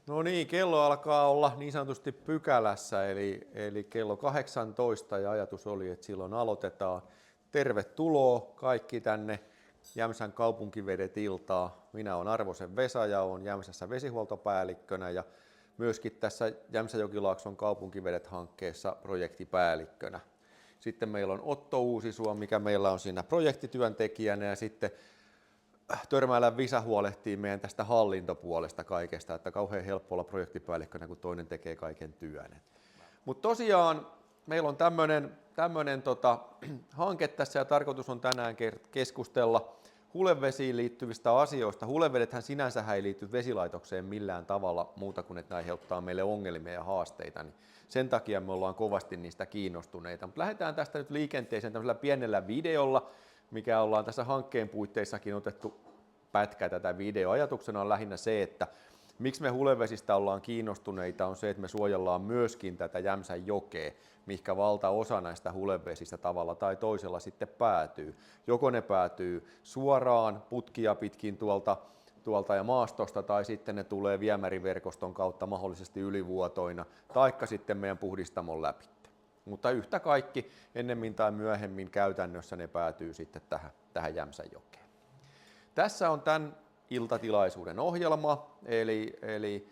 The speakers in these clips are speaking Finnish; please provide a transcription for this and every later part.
No niin, kello alkaa olla niin sanotusti pykälässä, eli kello 18 ja ajatus oli, että silloin aloitetaan. Tervetuloa kaikki tänne Jämsän kaupunkivedet iltaa. Minä olen Arvosen Vesa ja olen Jämsässä vesihuoltopäällikkönä ja myöskin tässä Jämsä-Jokilaakson kaupunkivedet-hankkeessa projektipäällikkönä. Sitten meillä on Otto Uusisuo, mikä meillä on siinä projektityöntekijänä ja sitten Törmäälän Visa huolehtii meidän tästä hallintopuolesta kaikesta, että kauhean helppo olla projektipäällikkönä, kun toinen tekee kaiken työn. Mutta tosiaan meillä on tämmöinen hanke tässä ja tarkoitus on tänään keskustella hulevesiin liittyvistä asioista. Hulevedethän sinänsä ei liity vesilaitokseen millään tavalla muuta kuin, että ne aiheuttaa meille ongelmia ja haasteita. Niin sen takia me ollaan kovasti niistä kiinnostuneita. Mutta lähdetään tästä nyt liikenteeseen tämmöisellä pienellä videolla, mikä ollaan tässä hankkeen puitteissakin otettu pätkä tätä videoa. Ajatuksena on lähinnä se, että miksi me hulevesistä ollaan kiinnostuneita on se, että me suojellaan myöskin tätä Jämsän jokea, mihinkä valtaosa näistä hulevesistä tavalla tai toisella sitten päätyy. Joko ne päätyy suoraan putkia pitkin tuolta ja maastosta, tai sitten ne tulee viemäriverkoston kautta mahdollisesti ylivuotoina, taikka sitten meidän puhdistamon läpi. Mutta yhtä kaikki ennemmin tai myöhemmin käytännössä ne päätyy sitten tähän Jämsän jokeen. Tässä on tämän iltatilaisuuden ohjelma, eli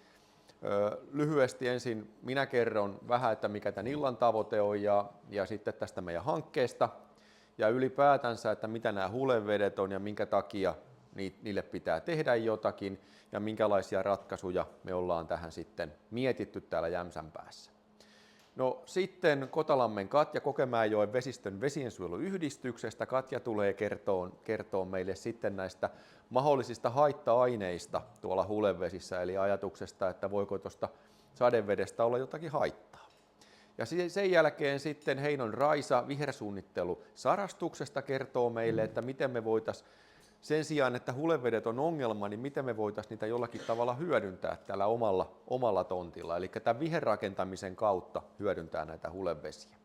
lyhyesti ensin minä kerron vähän, että mikä tämän illan tavoite on ja sitten tästä meidän hankkeesta ja ylipäätänsä, että mitä nämä hulevedet on ja minkä takia niille pitää tehdä jotakin ja minkälaisia ratkaisuja me ollaan tähän sitten mietitty täällä Jämsän päässä. No sitten Kotalammen Katja Kokemäenjoen vesistön vesiensuojeluyhdistyksestä. Katja tulee kertoo meille sitten näistä mahdollisista haitta-aineista tuolla hulevesissä, eli ajatuksesta, että voiko tuosta sadevedestä olla jotakin haittaa. Ja sen jälkeen sitten Heinon Raisa vihersuunnittelu Sarastuksesta kertoo meille, että miten me voitaisiin sen sijaan, että hulevedet on ongelma, niin miten me voitaisiin niitä jollakin tavalla hyödyntää tällä omalla tontilla, eli tämän viherrakentamisen kautta hyödyntää näitä hulevesiä.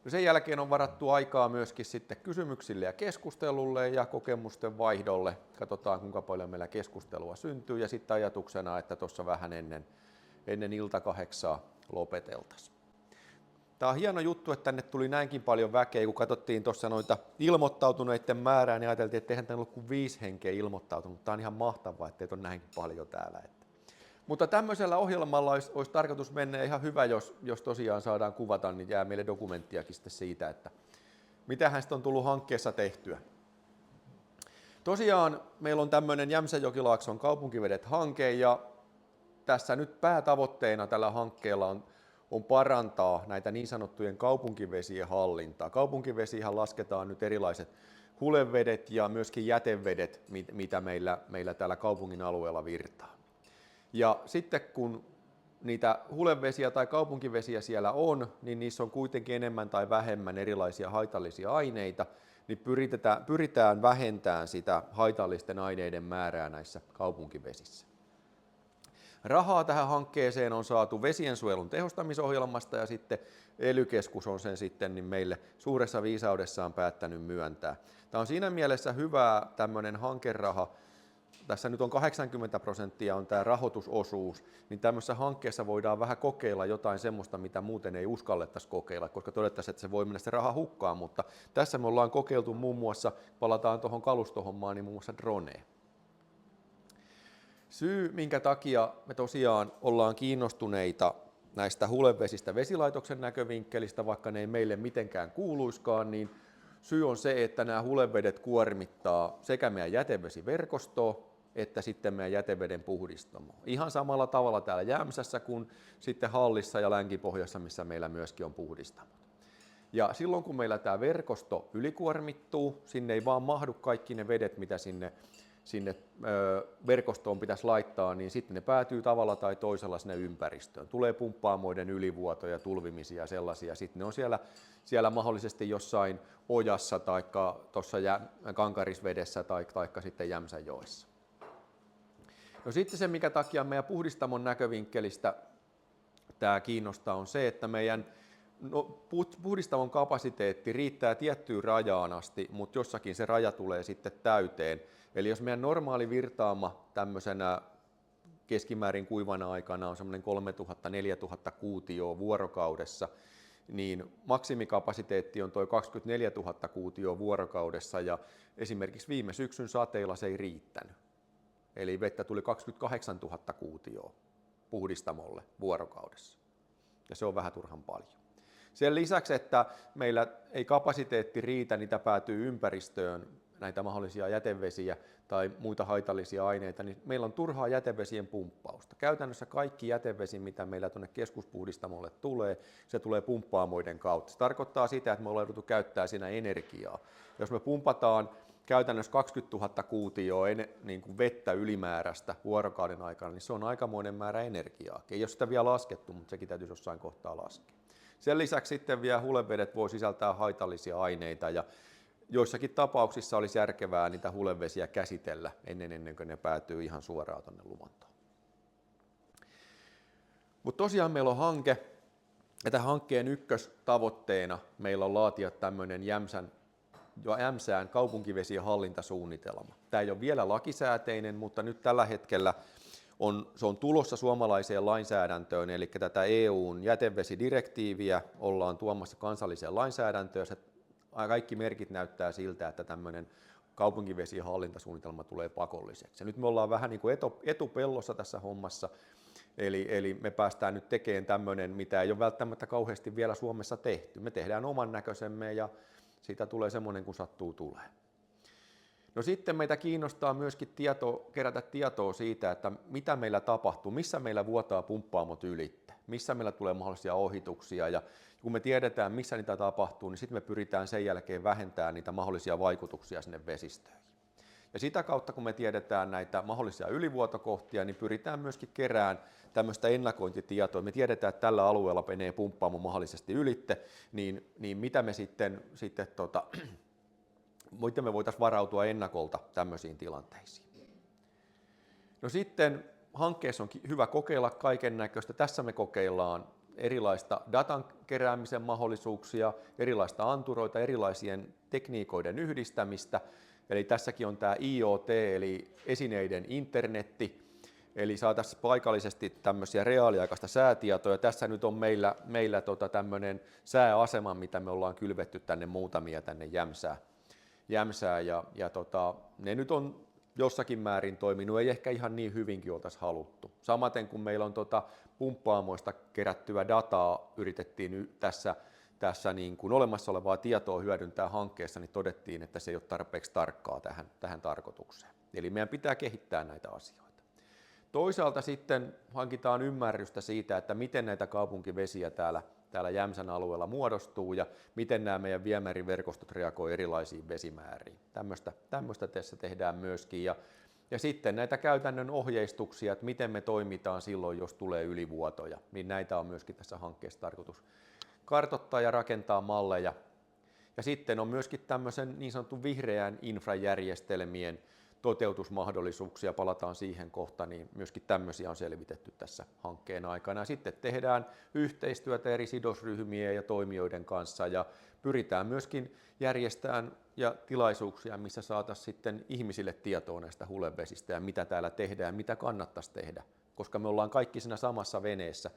No sen jälkeen on varattu aikaa myöskin sitten kysymyksille ja keskustelulle ja kokemusten vaihdolle. Katsotaan, kuinka paljon meillä keskustelua syntyy ja sitten ajatuksena, että tuossa vähän ennen ilta 8 lopeteltaisiin. Tämä on hieno juttu, että tänne tuli näinkin paljon väkeä, kun katsottiin tuossa noita ilmoittautuneiden määrää, niin ajateltiin, että eihän tänne ollut kuin 5 henkeä ilmoittautunut. Tämä on ihan mahtavaa, että teitä on näinkin paljon täällä. Mutta tämmöisellä ohjelmalla olisi tarkoitus mennä ihan hyvä, jos tosiaan saadaan kuvata, niin jää meille dokumenttiakin sitten siitä, että mitähän sitten on tullut hankkeessa tehtyä. Tosiaan meillä on tämmöinen Jämsän-Jokilaakson kaupunkivedet-hanke ja tässä nyt päätavoitteena tällä hankkeella on parantaa näitä niin sanottujen kaupunkivesien hallintaa. Kaupunkivesihän lasketaan nyt erilaiset hulevedet ja myöskin jätevedet, mitä meillä täällä kaupungin alueella virtaa. Ja sitten kun niitä hulevesiä tai kaupunkivesiä siellä on, niin niissä on kuitenkin enemmän tai vähemmän erilaisia haitallisia aineita, niin pyritään vähentämään sitä haitallisten aineiden määrää näissä kaupunkivesissä. Rahaa tähän hankkeeseen on saatu vesiensuojelun tehostamisohjelmasta ja sitten ELY-keskus on sen sitten niin meille suuressa viisaudessaan päättänyt myöntää. Tämä on siinä mielessä hyvä tämmöinen hankeraha. Tässä nyt on 80% on tämä rahoitusosuus, niin tämmöisessä hankkeessa voidaan vähän kokeilla jotain semmoista, mitä muuten ei uskallettaisi kokeilla, koska todettaisiin, että se voi mennä se raha hukkaan, mutta tässä me ollaan kokeiltu muun muassa, palataan tuohon kalustohommaan, niin muun muassa droneen. Syy, minkä takia me tosiaan ollaan kiinnostuneita näistä hulevesistä vesilaitoksen näkövinkkelistä, vaikka ne ei meille mitenkään kuuluiskaan, niin syy on se, että nämä hulevedet kuormittaa sekä meidän jätevesiverkostoa että sitten meidän jäteveden puhdistamoa. Ihan samalla tavalla täällä Jämsässä kuin sitten Hallissa ja Länki-Pohjassa, missä meillä myöskin on puhdistamot. Ja silloin kun meillä tämä verkosto ylikuormittuu, sinne ei vaan mahdu kaikki ne vedet, mitä sinne verkostoon pitäisi laittaa, niin sitten ne päätyy tavalla tai toisella sinne ympäristöön. Tulee pumppaamoiden ylivuotoja, tulvimisia ja sellaisia. Sitten ne on siellä mahdollisesti jossain ojassa tai tuossa Kankarisvedessä tai sitten Jämsänjoessa. No sitten se, mikä takia meidän puhdistamon näkövinkkelistä tämä kiinnostaa, on se, että meidän puhdistamon kapasiteetti riittää tiettyyn rajaan asti, mutta jossakin se raja tulee sitten täyteen. Eli jos meidän normaali virtaama tämmöisenä keskimäärin kuivana aikana on semmoinen 3000-4000 kuutioa vuorokaudessa, niin maksimikapasiteetti on tuo 24 000 kuutioa vuorokaudessa, ja esimerkiksi viime syksyn sateilla se ei riittänyt. Eli vettä tuli 28 000 kuutioa puhdistamolle vuorokaudessa, ja se on vähän turhan paljon. Sen lisäksi, että meillä ei kapasiteetti riitä, niitä päätyy ympäristöön, näitä mahdollisia jätevesiä tai muita haitallisia aineita, niin meillä on turhaa jätevesien pumppausta. Käytännössä kaikki jätevesi, mitä meillä tuonne keskuspuhdistamolle tulee, se tulee pumppaamoiden kautta. Se tarkoittaa sitä, että me ollaan jouduttu käyttämään siinä energiaa. Jos me pumpataan käytännössä 20 000 kuutioa niin kuin vettä ylimääräistä vuorokauden aikana, niin se on aikamoinen määrä energiaa. Ei ole sitä vielä laskettu, mutta sekin täytyisi jossain kohtaa laskea. Sen lisäksi sitten vielä hulevedet voi sisältää haitallisia aineita, ja joissakin tapauksissa olisi järkevää niitä hulevesiä käsitellä ennen kuin ne päätyy ihan suoraan tuonne luontoon. Mutta tosiaan meillä on hanke, ja tämän hankkeen ykköstavoitteena meillä on laatia tämmöinen Jämsään kaupunkivesien hallintasuunnitelma. Tämä ei ole vielä lakisääteinen, mutta nyt tällä hetkellä se on tulossa suomalaiseen lainsäädäntöön, eli tätä EU:n jätevesidirektiiviä ollaan tuomassa kansalliseen lainsäädäntöön. Kaikki merkit näyttää siltä, että tämmöinen kaupunkivesien hallintasuunnitelma tulee pakolliseksi. Ja nyt me ollaan vähän niin kuin etupellossa tässä hommassa, eli me päästään nyt tekemään tämmöinen, mitä ei ole välttämättä kauheasti vielä Suomessa tehty. Me tehdään oman näköisemme ja siitä tulee semmoinen, kun sattuu tulee. No sitten meitä kiinnostaa myöskin kerätä tietoa siitä, että mitä meillä tapahtuu, missä meillä vuotaa pumppaamot ylitte, missä meillä tulee mahdollisia ohituksia, ja kun me tiedetään, missä niitä tapahtuu, niin sitten me pyritään sen jälkeen vähentämään niitä mahdollisia vaikutuksia sinne vesistöihin. Ja sitä kautta, kun me tiedetään näitä mahdollisia ylivuotokohtia, niin pyritään myöskin keräämään tämmöistä ennakointitietoa. Me tiedetään, että tällä alueella menee pumppaamo mahdollisesti ylitte, niin mitä me miten me voitaisiin varautua ennakolta tämmöisiin tilanteisiin. No sitten hankkeessa on hyvä kokeilla kaiken näköistä. Tässä me kokeillaan erilaista datan keräämisen mahdollisuuksia, erilaista anturoita, erilaisien tekniikoiden yhdistämistä. Eli tässäkin on tämä IoT, eli esineiden internetti, eli saataisiin paikallisesti tämmöisiä reaaliaikaista säätietoja. Tässä nyt on meillä tämmöinen sääasema, mitä me ollaan kylvetty tänne muutamia tänne Jämsään, ja ne nyt on jossakin määrin toiminut, ei ehkä ihan niin hyvinkin oltaisiin haluttu. Samaten kun meillä on pumppaamoista kerättyä dataa, yritettiin tässä niin kuin olemassa olevaa tietoa hyödyntää hankkeessa, niin todettiin, että se ei ole tarpeeksi tarkkaa tähän tarkoitukseen. Eli meidän pitää kehittää näitä asioita. Toisaalta sitten hankitaan ymmärrystä siitä, että miten näitä kaupunkivesiä täällä Jämsän alueella muodostuu ja miten nämä meidän viemäriverkostot reagoivat erilaisiin vesimääriin. Tämmöistä tässä tehdään myöskin. Ja sitten näitä käytännön ohjeistuksia, että miten me toimitaan silloin, jos tulee ylivuotoja, niin näitä on myöskin tässä hankkeessa tarkoitus kartoittaa ja rakentaa malleja. Ja sitten on myöskin tämmöisen niin sanotun vihreän infrajärjestelmien toteutusmahdollisuuksia, palataan siihen kohta, niin myöskin tämmöisiä on selvitetty tässä hankkeen aikana. Ja sitten tehdään yhteistyötä eri sidosryhmien ja toimijoiden kanssa ja pyritään myöskin järjestämään ja tilaisuuksia, missä saataisiin sitten ihmisille tietoa näistä hulevesistä ja mitä täällä tehdään ja mitä kannattaisi tehdä, koska me ollaan kaikki siinä samassa veneessä.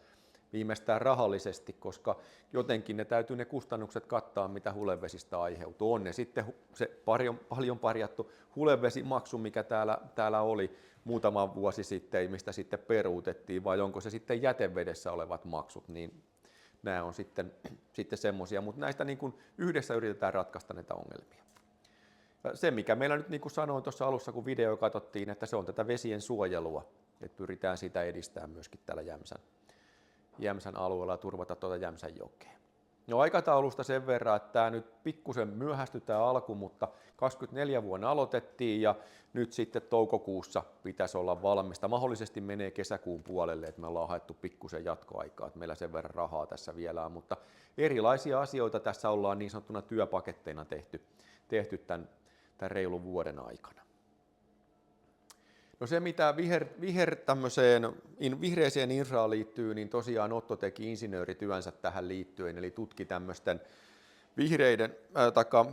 Viimeistään rahallisesti, koska jotenkin ne kustannukset kattaa, mitä hulevesistä aiheutuu. On ne sitten se paljon parjattu hulevesimaksu, mikä täällä oli muutama vuosi sitten, mistä sitten peruutettiin, vai onko se sitten jätevedessä olevat maksut, niin nämä on sitten semmoisia, mutta näistä niin kuin yhdessä yritetään ratkaista näitä ongelmia. Se, mikä meillä nyt, niin kuin sanoin tuossa alussa, kun video katsottiin, että se on tätä vesien suojelua, että pyritään sitä edistämään myöskin täällä Jämsän alueella ja turvata Jämsän jokea. No aikataulusta sen verran, että tämä nyt pikkusen myöhästyi tämä alku, mutta 24 vuonna aloitettiin ja nyt sitten toukokuussa pitäisi olla valmista. Mahdollisesti menee kesäkuun puolelle, että me ollaan haettu pikkusen jatkoaikaa, että meillä sen verran rahaa tässä vielä on, mutta erilaisia asioita tässä ollaan niin sanottuna työpaketteina tehty tämän reilun vuoden aikana. No se, mitä vihreäseen infraan liittyy, niin tosiaan Otto teki insinöörityönsä tähän liittyen, eli tutki tämmöisten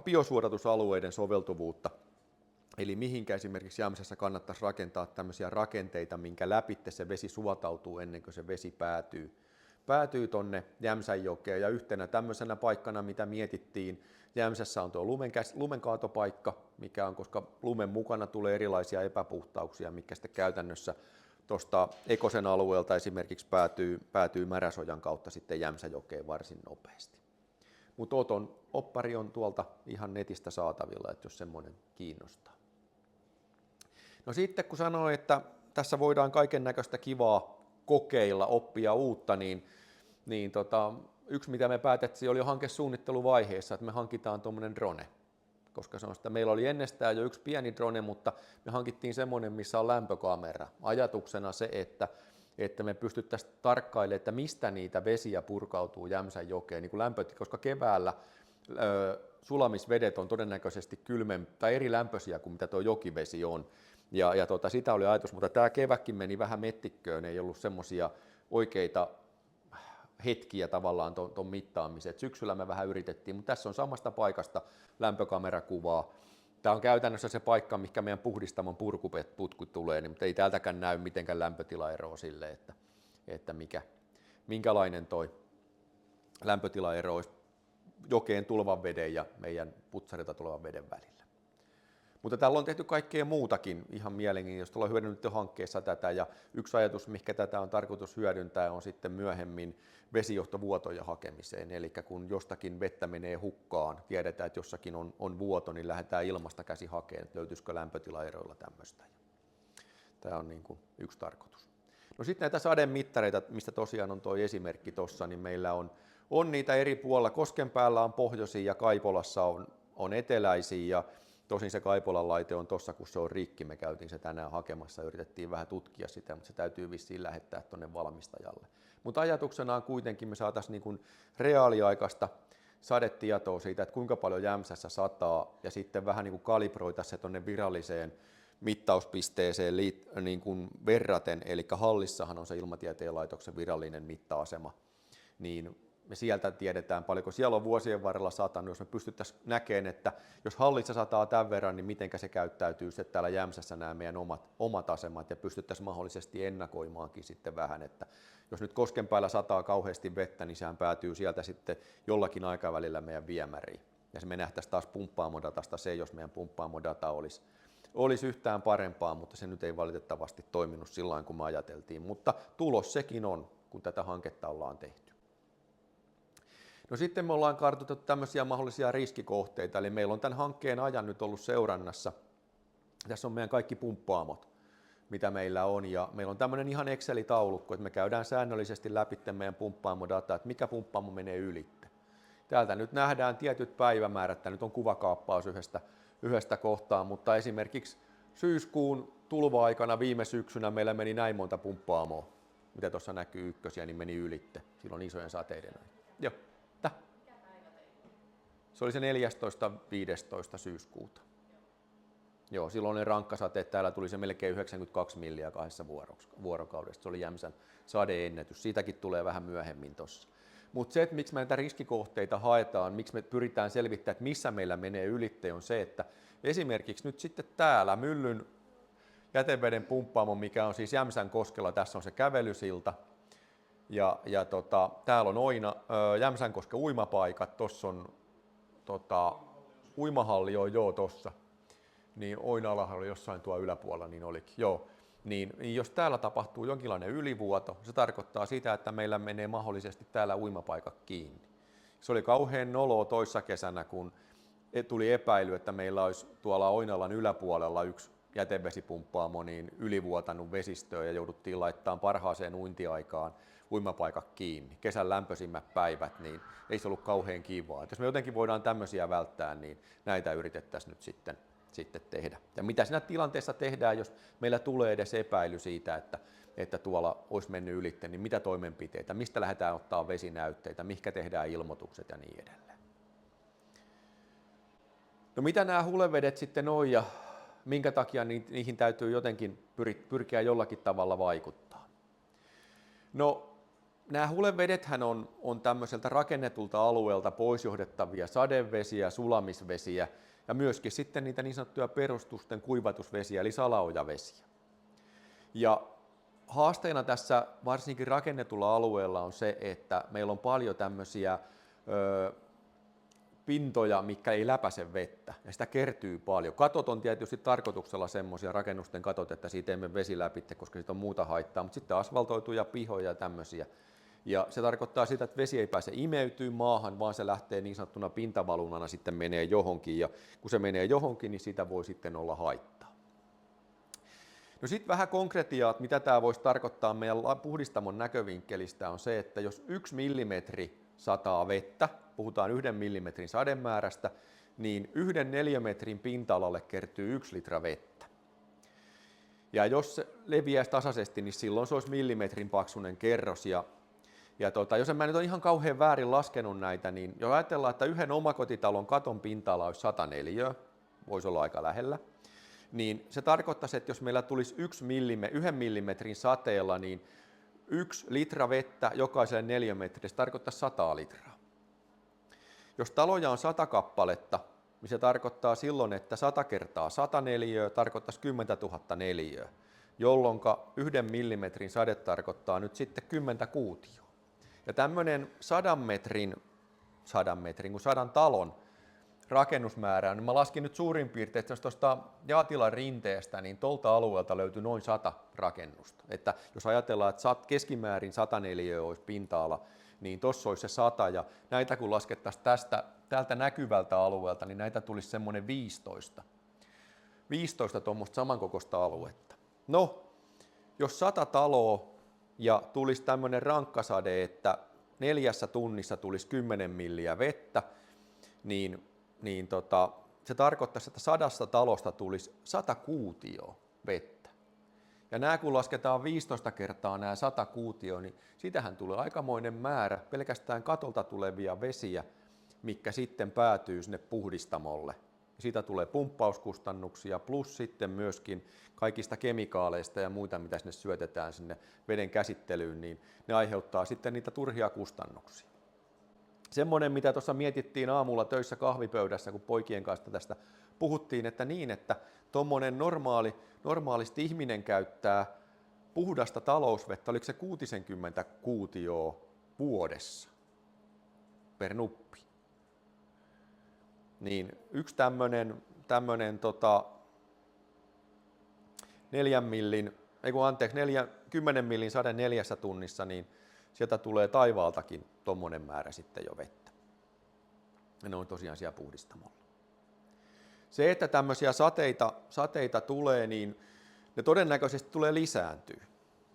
biosuodatusalueiden soveltuvuutta Eli mihinkä esimerkiksi Jämsässä kannattaisi rakentaa tämmöisiä rakenteita, minkä läpi se vesi suotautuu ennen kuin se vesi päätyy tonne Jämsänjokeen. Ja yhtenä tämmöisenä paikkana, mitä mietittiin, Jämsässä on tuo lumenkaatopaikka, mikä on, koska lumen mukana tulee erilaisia epäpuhtauksia, mikä sitten käytännössä tuosta Ekosen alueelta esimerkiksi päätyy Märäsojan kautta sitten Jämsänjokeen varsin nopeasti. Mutta Oton oppari on tuolta ihan netistä saatavilla, että jos semmoinen kiinnostaa. No sitten kun sanoin, että tässä voidaan kaiken näköistä kivaa kokeilla, oppia uutta, niin yksi mitä me päätettiin oli jo hankesuunnitteluvaiheessa, että me hankitaan tuommoinen drone. Koska se on sitä, meillä oli ennestään jo yksi pieni drone, mutta me hankittiin semmoinen, missä on lämpökamera. Ajatuksena se, että me pystyttäisiin tarkkailemaan, että mistä niitä vesiä purkautuu Jämsänjokeen, niin kuin koska keväällä sulamisvedet on todennäköisesti tai eri lämpöisiä kuin mitä tuo jokivesi on. Ja sitä oli ajatus, mutta tämä kevätkin meni vähän mettikköön, ei ollut semmoisia oikeita hetkiä tavallaan tuon mittaamiseen. Syksyllä me vähän yritettiin, mutta tässä on samasta paikasta lämpökamerakuvaa. Tämä on käytännössä se paikka, mikä meidän puhdistamon purkuputku tulee, mutta ei täältäkään näy mitenkään lämpötilaeroa sille, että minkälainen toi lämpötilaero olisi jokeen tulevan veden ja meidän putsarilta tulevan veden välillä. Mutta täällä on tehty kaikkea muutakin ihan mielenkiintoista. Ollaan hyödynnetty hankkeessa tätä ja yksi ajatus, mikä tätä on tarkoitus hyödyntää, on sitten myöhemmin vesijohtovuotoja hakemiseen. Eli kun jostakin vettä menee hukkaan, tiedetään, että jossakin on vuoto, niin lähdetään ilmasta käsi hakemaan, että löytyisikö lämpötilaeroilla tämmöistä. Tämä on niin kuin yksi tarkoitus. No sitten näitä sademittareita, mistä tosiaan on tuo esimerkki tuossa, niin meillä on niitä eri puolilla. Koskenpäällä on pohjoisia ja Kaipolassa on eteläisiä. Ja tosin se Kaipolan laite on tuossa, kun se on rikki. Me käytiin se tänään hakemassa ja yritettiin vähän tutkia sitä, mutta se täytyy vissiin lähettää tuonne valmistajalle. Mutta ajatuksena on kuitenkin, me saataisiin niin kuin reaaliaikaista sadetietoa siitä, että kuinka paljon Jämsässä sataa ja sitten vähän niin kuin kalibroita se tuonne viralliseen mittauspisteeseen niin kuin verraten, eli Hallissahan on se Ilmatieteen laitoksen virallinen mitta-asema, niin me sieltä tiedetään paljonko siellä on vuosien varrella satanut, jos me pystyttäisiin näkemään, että jos Hallissa sataa tämän verran, niin miten se käyttäytyy sitten täällä Jämsässä nämä meidän omat asemat ja pystyttäisiin mahdollisesti ennakoimaankin sitten vähän, että jos nyt Koskenpäällä sataa kauheasti vettä, niin sehän päätyy sieltä sitten jollakin aikavälillä meidän viemäriin. Ja se me nähtäisiin taas pumppaamodatasta se, jos meidän pumppaaamodata olisi yhtään parempaa, mutta se nyt ei valitettavasti toiminut sillä kun me ajateltiin, mutta tulos sekin on, kun tätä hanketta ollaan tehty. No sitten me ollaan kartoitettu tämmöisiä mahdollisia riskikohteita, eli meillä on tämän hankkeen ajan nyt ollut seurannassa. Tässä on meidän kaikki pumppaamot, mitä meillä on, ja meillä on tämmöinen ihan Excel-taulukko, että me käydään säännöllisesti läpi meidän pumppaamodata, että mikä pumppaamo menee ylitte. Täältä nyt nähdään tietyt päivämäärät, tämä nyt on kuvakaappaus yhdestä kohtaa, mutta esimerkiksi syyskuun tulva-aikana viime syksynä meillä meni näin monta pumppaamoa, mitä tuossa näkyy ykkösiä, niin meni ylitte, silloin isojen sateiden aina. Joo. Se oli se 14.–15. syyskuuta. Joo, silloin ne rankkasateet, täällä tuli se melkein 92 milliä 2 vuorokaudessa. Se oli Jämsän sadeennätys. Siitäkin tulee vähän myöhemmin tuossa. Mutta se, että miksi me näitä riskikohteita haetaan, miksi me pyritään selvittämään, että missä meillä menee ylitte, on se, että esimerkiksi nyt sitten täällä Myllyn jäteveden pumppaamo, mikä on siis Jämsänkoskella, tässä on se kävelysilta. Ja täällä on Jämsänkosken uimapaikat, tuossa on uimahalli on joo tossa, niin Oinalahalli jossain tuo yläpuolella niin olikin, joo. Niin jos täällä tapahtuu jonkinlainen ylivuoto, se tarkoittaa sitä, että meillä menee mahdollisesti täällä uimapaikat kiinni. Se oli kauhean noloa toissa kesänä, kun tuli epäily, että meillä olisi tuolla Oinalan yläpuolella yksi jätevesipumppaamo niin ylivuotanut vesistöön ja jouduttiin laittamaan parhaaseen uintiaikaan uimapaikat kiinni. Kesän lämpöisimmät päivät, niin ei se ollut kauhean kivaa. Jos me jotenkin voidaan tämmöisiä välttää, niin näitä yritettäisiin nyt sitten tehdä. Ja mitä siinä tilanteessa tehdään, jos meillä tulee edes epäily siitä, että tuolla olisi mennyt ylitte, niin mitä toimenpiteitä, mistä lähdetään ottaa vesinäytteitä, mihinkä tehdään ilmoitukset ja niin edelleen. No mitä nämä hulevedet sitten on ja minkä takia niihin täytyy jotenkin pyrkiä jollakin tavalla vaikuttaa? No nämä hulevedethän on tämmöiseltä rakennetulta alueelta poisjohdettavia sadevesiä, sulamisvesiä, Ja myöskin sitten niitä niin sanottuja perustusten kuivatusvesiä, eli salaojavesiä. Ja haasteena tässä varsinkin rakennetulla alueella on se, että meillä on paljon tämmöisiä pintoja, mitkä ei läpäise vettä, ja sitä kertyy paljon. Katot on tietysti tarkoituksella semmoisia rakennusten katot, että siitä ei mene vesi läpi, koska siitä on muuta haittaa, mutta sitten asfaltoituja pihoja ja tämmöisiä. Ja se tarkoittaa sitä, että vesi ei pääse imeytyy maahan, vaan se lähtee niin sanottuna pintavalunana sitten menee johonkin, ja kun se menee johonkin, niin siitä voi sitten olla haittaa. No sitten vähän konkretiaa, mitä tämä voisi tarkoittaa meidän puhdistamon näkövinkkelistä, on se, että jos 1 millimetri sataa vettä, puhutaan 1 millimetrin sademäärästä, niin 1 neliömetrin pinta-alalle kertyy 1 litra vettä. Ja jos se leviäisi tasaisesti, niin silloin se olisi millimetrin paksuinen kerros. Ja jos en mä nyt ole ihan kauhean väärin laskenut näitä, niin jos ajatellaan, että yhden omakotitalon katon pinta-ala olisi 100 neliöä, voisi olla aika lähellä, niin se tarkoittaisi, että jos meillä tulisi 1 millimetrin sateella, niin 1 litra vettä jokaiselle neliömetrille, se tarkoittaa 100 litraa. Jos taloja on 100 kappaletta, niin se tarkoittaa silloin, että 100 kertaa 100 neliöä tarkoittaisi 10 000 neliöä, jolloin 1 millimetrin sade tarkoittaa nyt sitten 10 kuutioa. Ja tämmöinen 100 talon rakennusmäärää, niin mä laskin nyt suurin piirtein, että tuosta Jaatilan rinteestä, niin tuolta alueelta löytyy noin 100 rakennusta. Että jos ajatellaan, että keskimäärin 100 neliöä olisi pinta-ala, niin tuossa olisi se 100, ja näitä kun laskettaisiin täältä näkyvältä alueelta, niin näitä tulisi semmoinen 15 tuommoista samankokoista aluetta. No, jos 100 taloa ja tulisi tämmöinen rankkasade, että 4 tunnissa tulisi 10 milliä vettä, niin se tarkoittaisi, että 100 talosta tulisi 100 kuutioa vettä. Ja nämä kun lasketaan 15 kertaa nämä 100 kuutioa, niin sitähän tulee aikamoinen määrä pelkästään katolta tulevia vesiä, mitkä sitten päätyy sinne puhdistamolle. Siitä tulee pumppauskustannuksia plus sitten myöskin kaikista kemikaaleista ja muita, mitä sinne syötetään sinne veden käsittelyyn, niin ne aiheuttaa sitten niitä turhia kustannuksia. Semmoinen, mitä tuossa mietittiin aamulla töissä kahvipöydässä, kun poikien kanssa tästä puhuttiin, että tuommoinen normaalisti ihminen käyttää puhdasta talousvettä, oliko se 60 kuutioa vuodessa per nuppi. Niin yksi tämmöinen 10 millin sade 4 tunnissa, niin sieltä tulee taivaaltakin tommonen määrä sitten jo vettä. Ja ne on tosiaan siellä puhdistamolla. Se, että tämmöisiä sateita tulee, niin ne todennäköisesti tulee lisääntyä.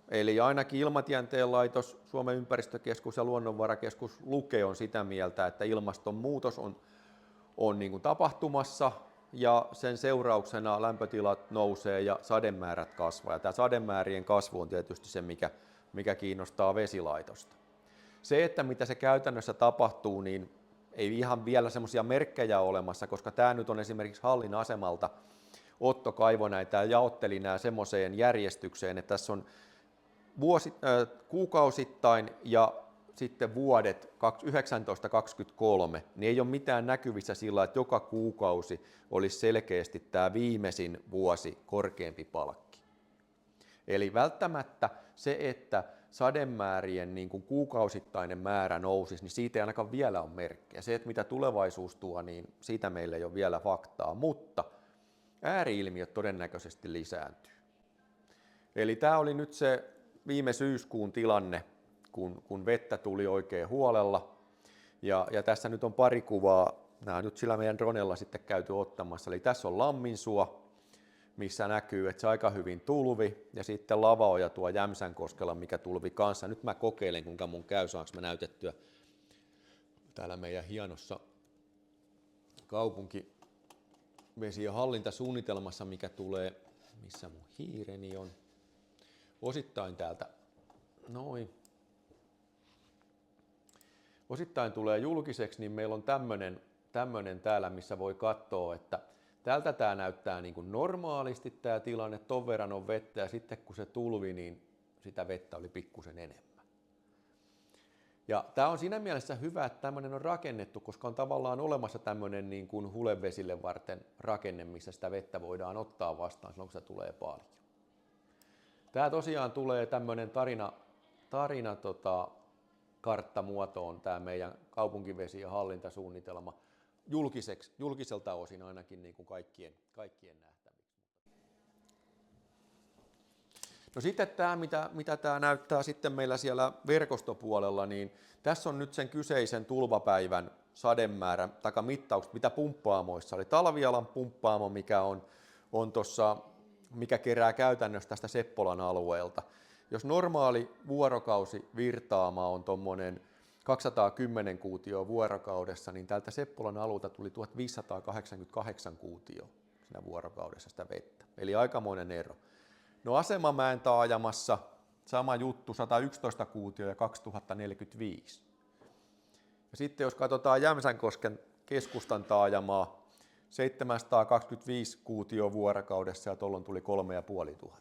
Eli ainakin Ilmatieteen laitos, Suomen ympäristökeskus ja Luonnonvarakeskus Luke on sitä mieltä, että ilmastonmuutos on niin kuin tapahtumassa ja sen seurauksena lämpötilat nousee ja sademäärät kasvaa. Ja tämä sademäärien kasvu on tietysti se, mikä kiinnostaa vesilaitosta. Se, että mitä se käytännössä tapahtuu, niin ei ihan vielä semmoisia merkkejä olemassa, koska tämä nyt on esimerkiksi Hallin asemalta. Otto kaivoi näitä ja jaotteli nämä semmoiseen järjestykseen, että tässä on kuukausittain ja sitten vuodet 1923, niin ei ole mitään näkyvissä sillä, että joka kuukausi olisi selkeästi tämä viimeisin vuosi korkeampi palkki. Eli välttämättä se, että sademäärien niin kuin kuukausittainen määrä nousisi, niin siitä ei ainakaan vielä ole merkkejä. Se, että mitä tulevaisuus tuo, niin siitä meillä ei ole vielä faktaa, mutta ääriilmiöt todennäköisesti lisääntyy. Eli tämä oli nyt se viime syyskuun tilanne, kun vettä tuli oikein huolella. Ja tässä nyt on pari kuvaa, nämä on nyt sillä meidän dronella sitten käyty ottamassa. Eli tässä on Lamminsuo, missä näkyy, että se aika hyvin tulvi, ja sitten Lavaoja tuo Jämsänkoskella, mikä tulvi kanssa. Nyt mä kokeilen, kuinka mun käy, saanko mä näytettyä täällä meidän hienossa kaupunkivesi- ja hallintasuunnitelmassa, mikä tulee, missä mun hiireni on, osittain täältä, osittain tulee julkiseksi, niin meillä on tämmönen täällä, missä voi katsoa, että täältä tämä näyttää niin kuin normaalisti tämä tilanne, ton verran on vettä ja sitten kun se tulvi, niin sitä vettä oli pikkusen enemmän. Ja tämä on siinä mielessä hyvä, että tämmöinen on rakennettu, koska on tavallaan olemassa tämmöinen niin kuin hulevesille varten rakenne, missä sitä vettä voidaan ottaa vastaan silloin, kun se tulee paljon. Tämä tosiaan tulee tämmöinen tarina karttamuotoon, tämä meidän kaupunkivesien hallintasuunnitelma, julkiselta osin ainakin niin kuin kaikkien nähtäviksi. No sitten tämä, mitä tämä näyttää sitten meillä siellä verkostopuolella, niin tässä on nyt sen kyseisen tulvapäivän sademäärä tai mittaukset, mitä pumppaamoissa oli. Talvialan pumppaamo, mikä kerää käytännössä tästä Seppolan alueelta. Jos normaali vuorokausi virtaama on tuommoinen 210 kuutioa vuorokaudessa, niin täältä Seppolan alueelta tuli 1588 kuutioa siinä vuorokaudessa sitä vettä. Eli aikamoinen ero. No Asemamäen taajamassa sama juttu, 111 kuutioa ja 2045. Ja sitten jos katsotaan Jämsänkosken keskustan taajamaa, 725 kuutioa vuorokaudessa ja tuolloin tuli 3500.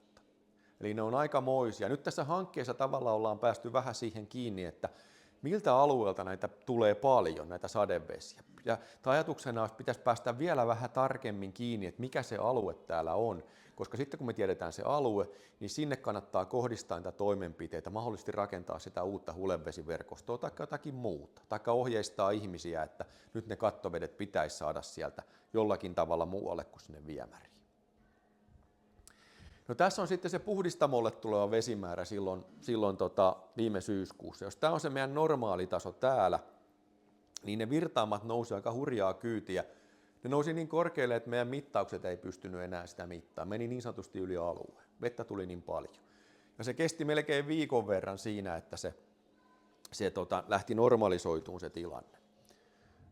Eli ne on aikamoisia. Nyt tässä hankkeessa tavallaan ollaan päästy vähän siihen kiinni, että miltä alueelta näitä tulee paljon, näitä sadevesiä. Ja ajatuksena olisi, pitäisi päästä vielä vähän tarkemmin kiinni, että mikä se alue täällä on, koska sitten kun me tiedetään se alue, niin sinne kannattaa kohdistaa niitä toimenpiteitä, mahdollisesti rakentaa sitä uutta hulevesiverkostoa tai jotakin muuta, tai ohjeistaa ihmisiä, että nyt ne kattovedet pitäisi saada sieltä jollakin tavalla muualle kuin sinne viemäriin. No tässä on sitten se puhdistamolle tuleva vesimäärä silloin viime syyskuussa. Jos tämä on se meidän normaali taso täällä, niin ne virtaamat nousi aika hurjaa kyytiä. Ne nousi niin korkealle, että meidän mittaukset ei pystynyt enää sitä mittaa. Meni niin sanotusti yli alueen. Vettä tuli niin paljon. Ja se kesti melkein viikon verran siinä, että se lähti normalisoitumaan se tilanne.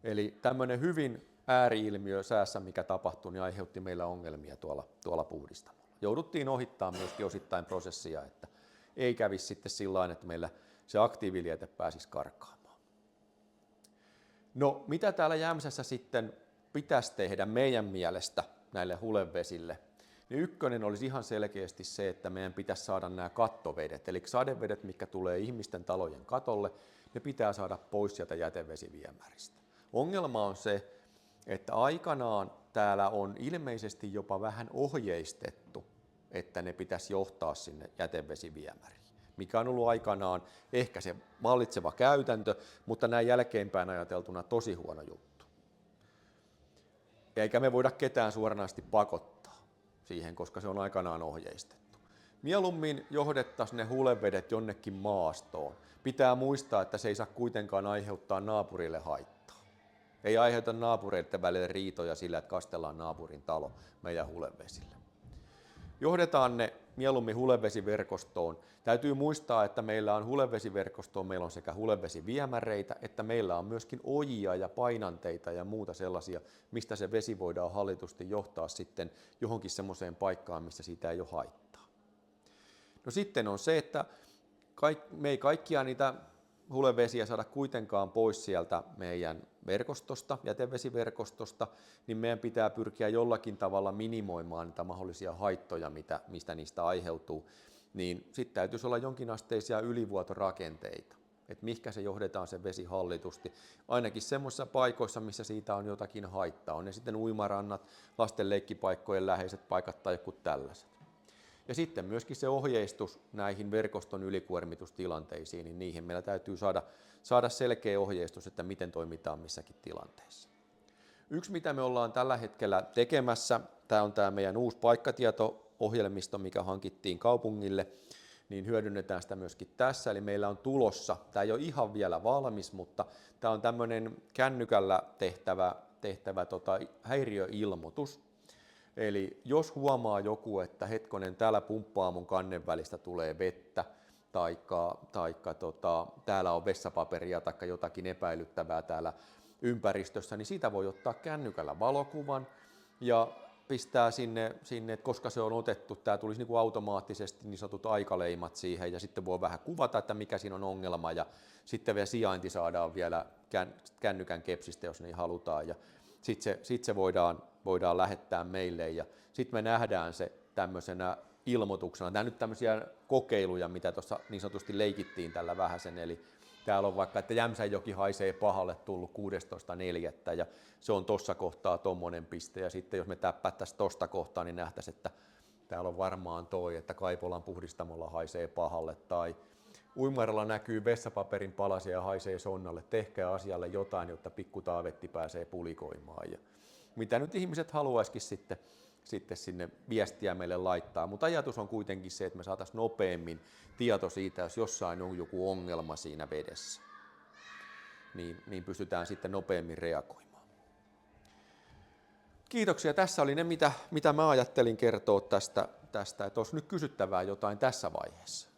Eli tämmöinen hyvin ääriilmiö säässä, mikä tapahtui, niin aiheutti meillä ongelmia tuolla puhdistamolla. Jouduttiin ohittamaan myöskin osittain prosessia, että ei kävisi sitten sillä tavalla, että meillä se aktiiviliete pääsisi karkaamaan. No, mitä täällä Jämsässä sitten pitäisi tehdä meidän mielestä näille hulevesille? Niin ykkönen olisi ihan selkeästi se, että meidän pitäisi saada nämä kattovedet, eli sadevedet, mitkä tulee ihmisten talojen katolle, ne pitää saada pois sieltä jätevesiviemäristä. Ongelma on se, että aikanaan täällä on ilmeisesti jopa vähän ohjeistettu, että ne pitäisi johtaa sinne jätevesiviemäriin, mikä on ollut aikanaan ehkä se vallitseva käytäntö, mutta näin jälkeenpäin ajateltuna tosi huono juttu. Eikä me voida ketään suoranaisesti pakottaa siihen, koska se on aikanaan ohjeistettu. Mieluummin johdettaisiin ne hulevedet jonnekin maastoon. Pitää muistaa, että se ei saa kuitenkaan aiheuttaa naapurille haittaa. Ei aiheuta naapureiden välillä riitoja sillä, että kastellaan naapurin talo meidän hulevesille. Johdetaan ne mieluummin hulevesiverkostoon. Täytyy muistaa, että meillä on hulevesiverkostoon, meillä on sekä hulevesiviemäreitä, että meillä on myöskin ojia ja painanteita ja muuta sellaisia, mistä se vesi voidaan hallitusti johtaa sitten johonkin semmoiseen paikkaan, missä siitä ei ole haittaa. No sitten on se, että me ei kaikkia niitä hulevesiä saada kuitenkaan pois sieltä meidän verkostosta, jätevesiverkostosta, niin meidän pitää pyrkiä jollakin tavalla minimoimaan niitä mahdollisia haittoja, mistä niistä aiheutuu. Niin sitten täytyisi olla jonkinasteisia ylivuotorakenteita, että mihinkä se johdetaan se vesi hallitusti. Ainakin semmoisissa paikoissa, missä siitä on jotakin haittaa. On ne sitten uimarannat, lasten leikkipaikkojen läheiset paikat tai joku tällaiset. Ja sitten myöskin se ohjeistus näihin verkoston ylikuormitustilanteisiin, niin niihin meillä täytyy saada selkeä ohjeistus, että miten toimitaan missäkin tilanteessa. Yksi, mitä me ollaan tällä hetkellä tekemässä, tämä on tämä meidän uusi paikkatieto-ohjelmisto, mikä hankittiin kaupungille, niin hyödynnetään sitä myöskin tässä. Eli meillä on tulossa, tämä ei ole ihan vielä valmis, mutta tämä on tämmöinen kännykällä tehtävä häiriöilmoitus. Eli jos huomaa joku, että hetkonen, täällä pumppaamon kannen välistä tulee vettä, taikka täällä on vessapaperia tai jotakin epäilyttävää täällä ympäristössä, niin siitä voi ottaa kännykällä valokuvan ja pistää sinne, että koska se on otettu, tämä tulisi niin kuin automaattisesti niin sanotut aikaleimat siihen ja sitten voi vähän kuvata, että mikä siinä on ongelma ja sitten vielä sijainti saadaan vielä kännykän kepsistä, jos niin halutaan ja sitten se voidaan lähettää meille ja sitten me nähdään se tämmöisenä ilmoituksena. Nämä nyt tämmöisiä kokeiluja, mitä tuossa niin sanotusti leikittiin tällä vähäsen, täällä on vaikka, että Jämsänjoki haisee pahalle tullut 16.4. ja se on tuossa kohtaa tommonen piste. Ja sitten jos me täppättäisiin tuosta kohtaa, niin nähtäisiin, että täällä on varmaan toi, että Kaipolan puhdistamolla haisee pahalle tai Uimaralla näkyy vessapaperin palasia ja haisee sonnalle. Tehkää asialle jotain, jotta pikku Taavetti pääsee pulikoimaan. Ja mitä nyt ihmiset haluaisikin sitten sinne viestiä meille laittaa. Mutta ajatus on kuitenkin se, että me saataisiin nopeammin tieto siitä, jos jossain on joku ongelma siinä vedessä. Niin pystytään sitten nopeammin reagoimaan. Kiitoksia. Tässä oli ne, mitä mä ajattelin kertoa tästä että olisi nyt kysyttävää jotain tässä vaiheessa.